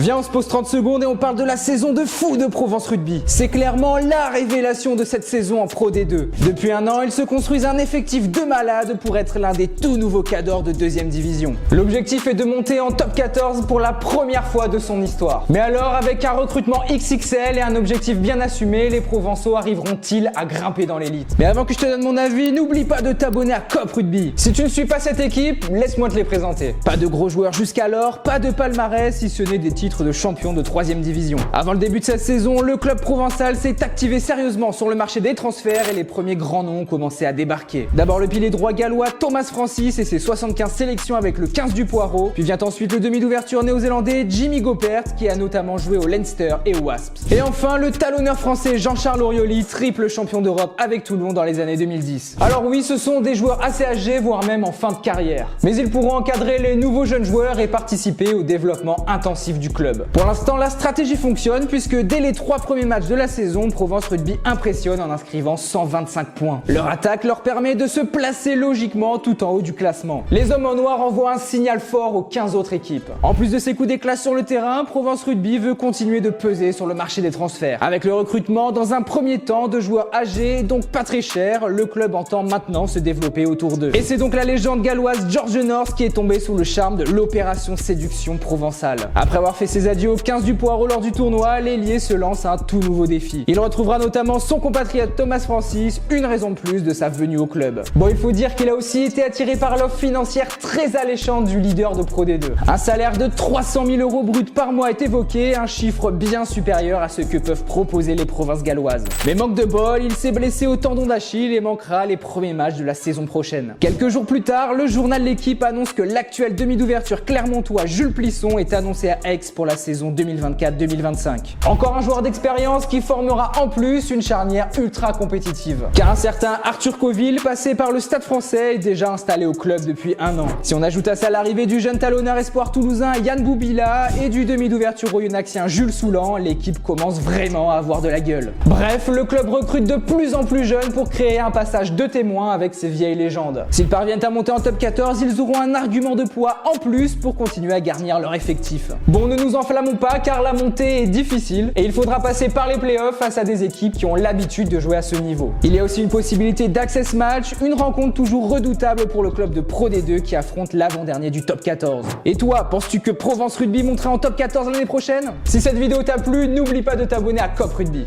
Viens, on se pose 30 secondes et on parle de la saison de fou de Provence Rugby. C'est clairement la révélation de cette saison en Pro D2. Depuis un an, ils se construisent un effectif de malades pour être l'un des tout nouveaux cadors de 2e division. L'objectif est de monter en top 14 pour la première fois de son histoire. Mais alors, avec un recrutement XXL et un objectif bien assumé, les Provençaux arriveront-ils à grimper dans l'élite? Mais avant que je te donne mon avis, n'oublie pas de t'abonner à Cop Rugby. Si tu ne suis pas cette équipe, laisse-moi te les présenter. Pas de gros joueurs jusqu'alors, pas de palmarès si ce n'est des titres de champion de 3e division. Avant le début de cette saison, le club provençal s'est activé sérieusement sur le marché des transferts et les premiers grands noms ont commencé à débarquer. D'abord le pilier droit gallois Thomas Francis et ses 75 sélections avec le 15 du Poireau, puis vient ensuite le demi d'ouverture néo-zélandais Jimmy Gopert qui a notamment joué au Leinster et aux Wasps. Et enfin le talonneur français Jean-Charles Aurioli, triple champion d'Europe avec Toulon dans les années 2010. Alors oui, ce sont des joueurs assez âgés, voire même en fin de carrière. Mais ils pourront encadrer les nouveaux jeunes joueurs et participer au développement intensif du club. Pour l'instant, la stratégie fonctionne puisque dès les 3 premiers matchs de la saison, Provence Rugby impressionne en inscrivant 125 points. Leur attaque leur permet de se placer logiquement tout en haut du classement. Les hommes en noir envoient un signal fort aux 15 autres équipes. En plus de ces coups d'éclat sur le terrain, Provence Rugby veut continuer de peser sur le marché des transferts. Avec le recrutement dans un premier temps de joueurs âgés, donc pas très chers, le club entend maintenant se développer autour d'eux. Et c'est donc la légende galloise George North qui est tombé sous le charme de l'opération séduction provençale. Après avoir fait ses adieux au 15 du Poireau lors du tournoi, l'ailier se lance à un tout nouveau défi. Il retrouvera notamment son compatriote Thomas Francis, une raison de plus de sa venue au club. Bon, il faut dire qu'il a aussi été attiré par l'offre financière très alléchante du leader de Pro D2. Un salaire de 300 000 € brut par mois est évoqué, un chiffre bien supérieur à ce que peuvent proposer les provinces galloises. Mais manque de bol, il s'est blessé au tendon d'Achille et manquera les premiers matchs de la saison prochaine. Quelques jours plus tard, le journal L'Équipe annonce que l'actuel demi d'ouverture clermontois Jules Plisson est annoncé à Aix pour la saison 2024-2025. Encore un joueur d'expérience qui formera en plus une charnière ultra compétitive. Car un certain Arthur Coville, passé par le Stade Français, est déjà installé au club depuis un an. Si on ajoute à ça l'arrivée du jeune talonneur espoir toulousain Yann Boubila et du demi d'ouverture oyonnaxien Jules Soulan, l'équipe commence vraiment à avoir de la gueule. Bref, le club recrute de plus en plus jeunes pour créer un passage de témoin avec ces vieilles légendes. S'ils parviennent à monter en top 14, ils auront un argument de poids en plus pour continuer à garnir leur effectif. Bon, ne nous enflammons pas car la montée est difficile et il faudra passer par les playoffs face à des équipes qui ont l'habitude de jouer à ce niveau. Il y a aussi une possibilité d'access match, une rencontre toujours redoutable pour le club de Pro D2 qui affronte l'avant-dernier du top 14. Et toi, penses-tu que Provence Rugby montera en top 14 l'année prochaine? Si cette vidéo t'a plu, n'oublie pas de t'abonner à Cop Rugby.